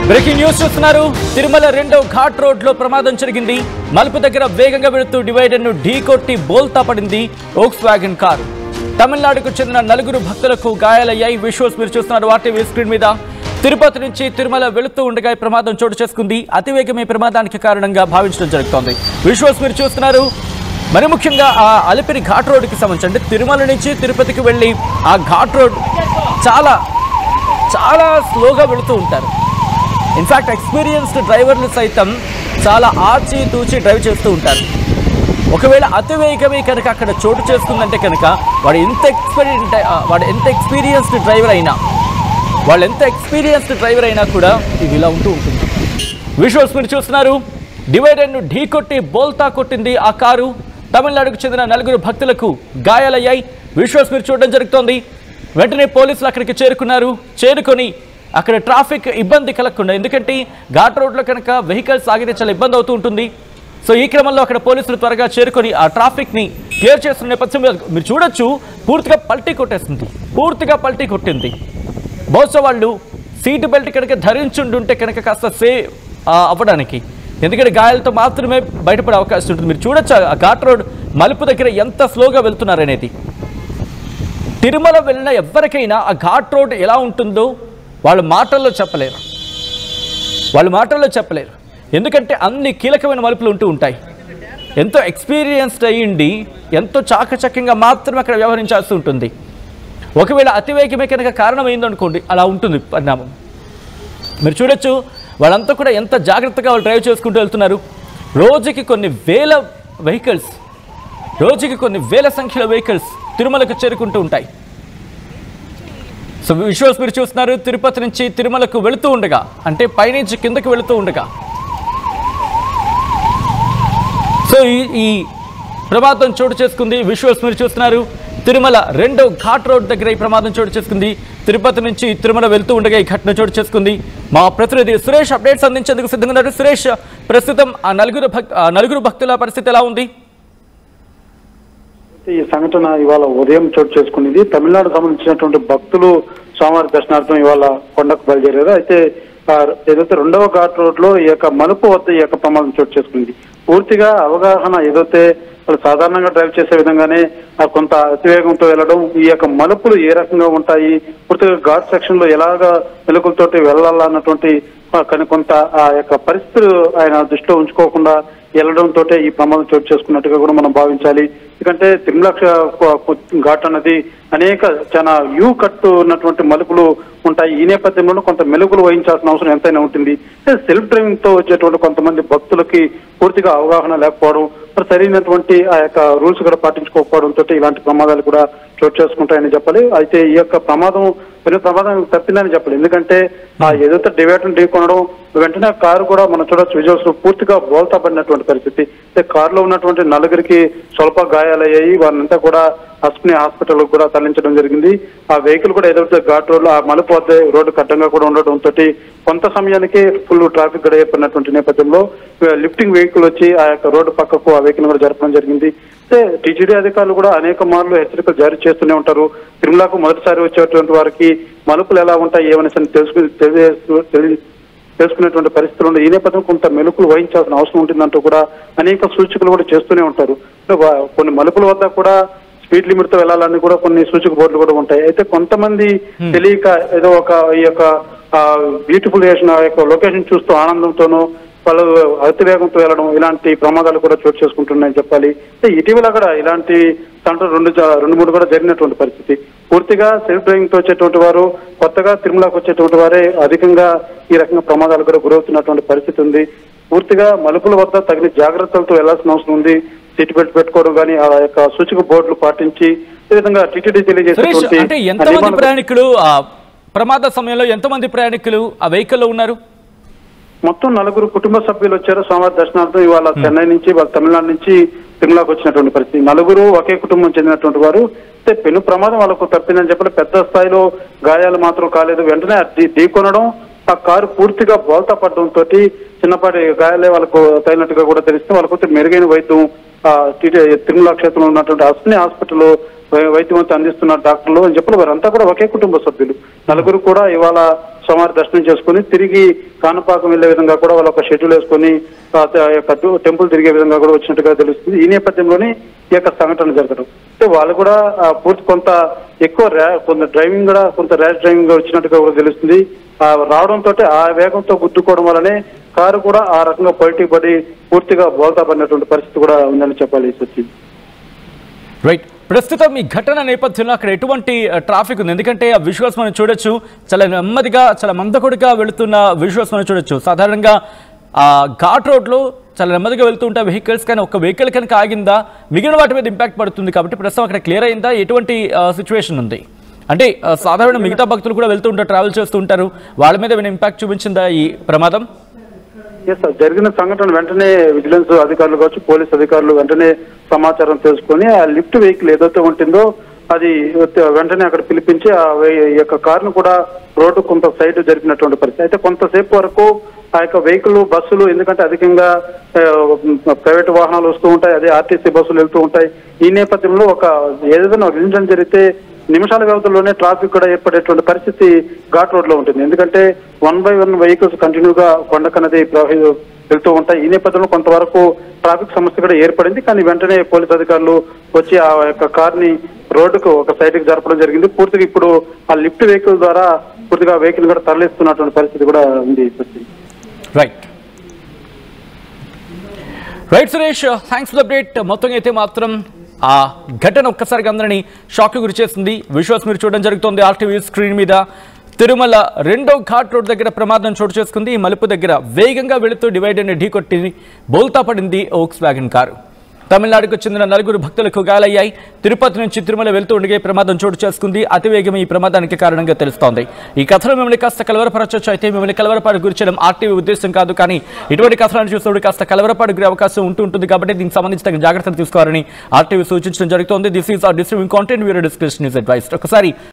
Breaking news చూస్తున్నారు. తిరుమల రెండో ghat road లో ప్రమాదం జరిగింది. మలుపు దగ్గర వేగంగా వెళుతూ డివైడర్ ను ఢీకొట్టి బోల్తా పడింది వోక్స్ వ్యాగన్ కారు. తమిళనాడుకు చెందిన 4 భక్తులకు గాయాలయ్యాయి. విజువల్స్ మీరు చూస్తున్నారు ఆర్టీవీ స్క్రీన్ మీద. తిరుపతి నుంచి తిరుమల వెళుతూ ఉండగా ప్రమాదం చోటు చేసుకుంది. అతివేగమే ప్రమాదానికి కారణంగా భావించడం జరుగుతోంది. విజువల్స్ మీరు చూస్తున్నారు. మరి ముఖ్యంగా ఆ అలిపిరి ఘాట్ రోడ్డుకి సంబంధించి అంటే తిరుమల నుంచి తిరుపతికి వెళ్ళి ఆ ఘాట్ రోడ్ చాలా స్లోగా వెళుతూ ఉంటారు. ఇన్ఫ్యాక్ట్ ఎక్స్పీరియన్స్డ్ డ్రైవర్లు సైతం చాలా ఆచి తూచి డ్రైవ్ చేస్తూ ఉంటారు. ఒకవేళ అతివేగమే కనుక అక్కడ చోటు చేసుకుందంటే కనుక వాడు ఎంత ఎక్స్పీరియన్స్డ్ డ్రైవర్ అయినా కూడా ఇది ఇలా ఉంటూ ఉంటుంది. విజువల్స్ మీరు చూస్తున్నారు. డివైడర్ను ఢీకొట్టి బోల్తా కొట్టింది ఆ కారు. తమిళనాడుకు చెందిన 4 భక్తులకు గాయాలయ్యాయి. విజువల్స్ మీరు చూడడం జరుగుతోంది. వెంటనే పోలీసులు అక్కడికి చేరుకొని అక్కడ ట్రాఫిక్ ఇబ్బంది కలగకుండా, ఎందుకంటే ఘాట్ రోడ్లో కనుక వెహికల్స్ ఆగితే చాలా ఇబ్బంది అవుతూ ఉంటుంది. సో ఈ క్రమంలో అక్కడ పోలీసులు త్వరగా చేరుకొని ఆ ట్రాఫిక్ని క్లియర్ చేస్తున్న నేపథ్యంలో మీరు చూడొచ్చు పూర్తిగా పల్టీ కొట్టింది. బహుశా వాళ్ళు సీటు బెల్ట్ కనుక ధరించుంటుంటే కనుక కాస్త సేవ్ అవ్వడానికి, ఎందుకంటే గాయాలతో మాత్రమే బయటపడే అవకాశం ఉంటుంది. మీరు చూడొచ్చు ఆ ఘాట్ రోడ్ మలుపు దగ్గర ఎంత స్లోగా వెళ్తున్నారనేది. తిరుమల వెళ్ళిన ఎవరికైనా ఆ ఘాట్ రోడ్ ఎలా ఉంటుందో వాళ్ళ మాటల్లో చెప్పలేరు. ఎందుకంటే అన్ని కీలకమైన మలుపులు ఉంటూ ఉంటాయి. ఎంతో ఎక్స్పీరియన్స్డ్ అయ్యింది, ఎంతో చాకచక్యంగా మాత్రమే అక్కడ వ్యవహరించాల్సి ఉంటుంది. ఒకవేళ అతివేగమే కనుక కారణమైందనుకోండి, అలా ఉంటుంది పరిణామం. మీరు చూడొచ్చు వాళ్ళంతా కూడా ఎంత జాగ్రత్తగా వాళ్ళు డ్రైవ్ చేసుకుంటూ వెళ్తున్నారు. రోజుకి కొన్ని వేల సంఖ్యలో వెహికల్స్ తిరుమలకు చేరుకుంటూ ఉంటాయి. సో విజువల్స్ మీరు చూస్తున్నారు. తిరుపతి నుంచి తిరుమలకు వెళుతూ ఉండగా, అంటే పైనుంచి కిందకి వెళుతూ ఉండగా సో ఈ ప్రమాదం చోటు చేసుకుంది. విజువల్స్ మీరు చూస్తున్నారు. తిరుమల రెండో ఘాట్ రోడ్ దగ్గర ఈ ప్రమాదం చోటు చేసుకుంది. తిరుపతి నుంచి తిరుమల వెళ్తూ ఉండగా ఈ ఘటన చోటు చేసుకుంది. మా ప్రతినిధి సురేష్ అప్డేట్స్ అందించేందుకు సిద్ధంగా ఉన్నారు. సురేష్, ప్రస్తుతం ఆ 4 భక్తుల పరిస్థితి ఎలా ఉంది? ఈ సంఘటన ఇవాళ ఉదయం చోటు చేసుకునేది. తమిళనాడు సంబంధించినటువంటి భక్తులు స్వామివారి దర్శనార్థం ఇవాళ కొండకు బయలుదేరారు. అయితే ఏదైతే రెండవ ఘాట్ రోడ్ లో ఈ యొక్క మలుపు వద్ద ఈ యొక్క ప్రమాదం చోటు చేసుకుంది. పూర్తిగా అవగాహన ఏదైతే వాళ్ళు సాధారణంగా డ్రైవ్ చేసే విధంగానే కొంత అతివేగంతో వెళ్ళడం, ఈ యొక్క మలుపులు ఏ రకంగా ఉంటాయి, పూర్తిగా ఘాట్ సెక్షన్ లో ఎలాగా మెలుకులతోటి వెళ్ళాలన్నటువంటి కానీ కొంత ఆ యొక్క పరిస్థితులు ఆయన దృష్టిలో ఉంచుకోకుండా వెళ్ళడంతో ఈ ప్రమాదం చోటు చేసుకున్నట్టుగా కూడా మనం భావించాలి. ఎందుకంటే తిరుమల ఘాట్ అన్నది చాలా యూ కట్టు ఉన్నటువంటి మలుపులు ఉంటాయి. ఈ నేపథ్యంలో కొంత మెలుగులు వహించాల్సిన అవసరం ఎంతైనా ఉంటుంది. సెల్ఫ్ డ్రైవింగ్ తో వచ్చేటువంటి కొంతమంది భక్తులకి పూర్తిగా అవగాహన లేకపోవడం, సరైనటువంటి ఆ యొక్క రూల్స్ కూడా పాటించుకోకపోవడంతో ఇలాంటి ప్రమాదాలు కూడా చోటు చేసుకుంటాయని చెప్పాలి. అయితే ఈ యొక్క ప్రమాదం తప్పిందని చెప్పాలి. ఎందుకంటే ఏదైతే డివైడర్ ఢీకొనడం, వెంటనే కారు కూడా మనం చూడొచ్చు విజువల్స్ పూర్తిగా బోల్తా పడినటువంటి పరిస్థితి. కారులో ఉన్నటువంటి 4 స్వల్ప గాయాలయ్యాయి. వారినంతా కూడా అస్మిని హాస్పిటల్ కూడా తరలించడం జరిగింది. ఆ వెహికల్ కూడా ఏదైతే ఘాట్ రోడ్ లో ఆ మలుపు వద్ద రోడ్డు కడ్డంగా కూడా ఉండడంతో కొంత సమయానికి ఫుల్ ట్రాఫిక్ కూడా ఏర్పడినటువంటి నేపథ్యంలో లిఫ్టింగ్ వెహికల్ వచ్చి ఆ యొక్క రోడ్డు పక్కకు ఆ వెహికల్ కూడా జరపడం జరిగింది. అయితే టీటీడీ అధికారులు కూడా అనేక మార్లు హెచ్చరికలు జారీ చేస్తూనే ఉంటారు. తిరుమలకు మొదటిసారి వచ్చేటువంటి వారికి మలుపులు ఎలా ఉంటాయి ఏమని తెలుసుకునేటువంటి పరిస్థితులు ఈ నేపథ్యం కొంత మెలుకులు వహించాల్సిన అవసరం ఉంటుందంటూ కూడా అనేక సూచికలు కూడా చేస్తూనే ఉంటారు. కొన్ని మలుపుల వద్ద కూడా స్పీడ్ లిమిట్ తో వెళ్ళాలని కూడా కొన్ని సూచిక బోర్డులు కూడా ఉంటాయి. అయితే కొంతమంది తెలియక ఏదో ఈ యొక్క బ్యూటిఫుల్ లొకేషన్ చూస్తూ ఆనందంతోనూ వాళ్ళు అతివేగంతో వెళ్ళడం, ఇలాంటి ప్రమాదాలు కూడా చోటు చేసుకుంటున్నాయని చెప్పాలి. ఇటీవల కూడా ఇలాంటి సంఘటనలు 2-3 కూడా జరిగినటువంటి పరిస్థితి. పూర్తిగా సెల్ఫ్ డ్రైవింగ్ తో వచ్చేటువంటి వారు, కొత్తగా తిరుమలకు వచ్చేటువంటి వారే అధికంగా ఈ రకంగా ప్రమాదాలు కూడా గురవుతున్నటువంటి పరిస్థితి ఉంది. పూర్తిగా మలుపుల వద్ద తగిన జాగ్రత్తలతో వెళ్లాల్సిన అవసరం ఉంది. సీట్ బెల్ట్ పెట్టుకోవడం కానీ ఆ యొక్క సూచిక బోర్డులు పాటించి ఈ విధంగా టీటీడీ తెలియజేస్తున్నారు. ప్రమాద సమయంలో ఎంతమంది ప్రయాణికులు ఆ వెహికల్లో ఉన్నారు? మొత్తం 4 కుటుంబ సభ్యులు వచ్చారు స్వామివారి దర్శనార్థం. ఇవాళ చెన్నై నుంచి తమిళనాడు నుంచి తిరుమలకు వచ్చినటువంటి పరిస్థితి. 4 ఒకే కుటుంబం చెందినటువంటి వారు. అయితే పెను ప్రమాదం వాళ్ళకు తప్పిందని చెప్పి పెద్ద స్థాయిలో గాయాలు మాత్రం కాలేదు. వెంటనే ఢీకొనడం, ఆ కారు పూర్తిగా బోల్తా పడడంతో చిన్నపాటి గాయాలే వాళ్ళకు తగినట్టుగా కూడా తెలిస్తే వాళ్ళకు మెరుగైన వైద్యం తిరుమల క్షేత్రంలో ఉన్నటువంటి అస్మిని హాస్పిటల్లో వైద్యం అందిస్తున్న డాక్టర్లు అని చెప్పి వారంతా కూడా ఒకే కుటుంబ సభ్యులు. 4 కూడా ఇవాళ సోమవారం దర్శనం చేసుకుని తిరిగి కాణపాకం వెళ్లే విధంగా కూడా వాళ్ళు ఒక షెడ్యూల్ వేసుకుని టెంపుల్ తిరిగే విధంగా కూడా వచ్చినట్టుగా తెలుస్తుంది. ఈ నేపథ్యంలోనే ఈ యొక్క సంఘటన జరగడం అంటే వాళ్ళు కూడా పూర్తి కొంత ఎక్కువ కొంత డ్రైవింగ్ కూడా కొంత ర్యాష్ డ్రైవింగ్ వచ్చినట్టుగా కూడా తెలుస్తుంది. రావడంతో ఆ వేగంతో గుద్దుకోవడం వల్లనే కారు కూడా ఆ రకంగా పల్టీ పడి పూర్తిగా బోల్తా పడినటువంటి పరిస్థితి కూడా ఉందని చెప్పాలి. సచిన్ రైట్, ప్రస్తుతం ఈ ఘటన నేపథ్యంలో అక్కడ ఎటువంటి ట్రాఫిక్ ఉంది? ఎందుకంటే ఆ విజువల్స్ మనం చూడొచ్చు, చాలా నెమ్మదిగా చాలా మందకొడిగా వెళుతున్న విజువల్స్ మనం చూడొచ్చు. సాధారణంగా ఆ ఘాట్ రోడ్లో చాలా నెమ్మదిగా వెళ్తూ ఉంటాయి వెహికల్స్, కానీ ఒక వెహికల్ కనుక ఆగిందా మిగిలిన వాటి మీద ఇంపాక్ట్ పడుతుంది. కాబట్టి ప్రస్తుతం అక్కడ క్లియర్ అయిందా? ఎటువంటి సిచ్యువేషన్ ఉంది? అంటే సాధారణ మిగతా భక్తులు కూడా వెళ్తూ ఉంటారు, ట్రావెల్ చేస్తూ ఉంటారు, వాళ్ళ మీద ఏమైనా ఇంపాక్ట్ చూపించిందా ఈ ప్రమాదం? జరిగిన సంఘటన వెంటనే విజిలెన్స్ అధికారులు కావచ్చు, పోలీస్ అధికారులు వెంటనే సమాచారం తెలుసుకొని ఆ లిఫ్ట్ వెహికల్ ఏదైతే ఉంటుందో అది వెంటనే అక్కడ పిలిపించి ఆ యొక్క కారును కూడా రోడ్డు కొంత సైడ్ జరిపినటువంటి పరిస్థితి. అయితే కొంతసేపు వరకు ఆ యొక్క వెహికల్ బస్సులు, ఎందుకంటే అధికంగా ప్రైవేట్ వాహనాలు వస్తూ ఉంటాయి, అదే ఆర్టీసీ బస్సులు వెళ్తూ ఉంటాయి. ఈ నేపథ్యంలో ఏదైనా ఒక ఇన్సిడెంట్ జరిగితే నిమిషాల వ్యవధిలోనే ట్రాఫిక్ కూడా ఏర్పడేటువంటి పరిస్థితి ఘాట్ రోడ్ లో ఉంటుంది. ఎందుకంటే 1 by 1 వెహికల్స్ కంటిన్యూగా కొండకన్నది వెళ్తూ ఉంటాయి. ఈ నేపథ్యంలో కొంతవరకు ట్రాఫిక్ సమస్య కూడా ఏర్పడింది. కానీ వెంటనే పోలీస్ అధికారులు వచ్చి ఆ యొక్క కార్ని రోడ్డుకు ఒక సైడ్ కి జరపడం జరిగింది. పూర్తిగా ఇప్పుడు ఆ లిఫ్ట్ వెహికల్ ద్వారా పూర్తిగా వెహికల్ కూడా తరలిస్తున్నటువంటి పరిస్థితి కూడా ఉంది. Right right Suresh, thanks for the update. మొత్తం అయితే మాత్రం ఆ ఘటన ఒక్కసారిగా అందరినీ షాక్కి గురి చేస్తుంది. విజువల్స్ మీరు చూడడం జరుగుతుంది ఆర్టీవీ స్క్రీన్ మీద. తిరుమల 2వ ఘాట్ రోడ్ దగ్గర ప్రమాదం చోటు చేసుకుంది. ఈ మలుపు దగ్గర వేగంగా వెళుతూ డివైడర్ని ఢీకొట్టి బోల్తా పడింది వోక్స్ వ్యాగన్ కారు. తమిళనాడుకు చెందిన 4 భక్తులకు గాయాలయ్యాయి. తిరుపతి నుంచి తిరుమల వెళ్తూ ఉండగే ప్రమాదం చోటు చేసుకుంది. అతివేగం ఈ ప్రమాదానికి కారణంగా తెలుస్తోంది. ఈ కథలో మిమ్మల్ని కాస్త కలవరపరచొచ్చు, అయితే మిమ్మల్ని కలవరపాటు గురి చేయడం ఆర్టీవీ ఉద్దేశం కాదు. కానీ ఇటువంటి కథలను చూసినప్పుడు కాస్త కలవరపాటు గురే అవకాశం ఉంటుంది. కాబట్టి దీనికి సంబంధించి తగిన జాగ్రత్తలు తీసుకోవాలని ఆర్టీవీ సూచించడం జరుగుతోంది. This is our distributing content, viewer discretion is advised. ఒకసారి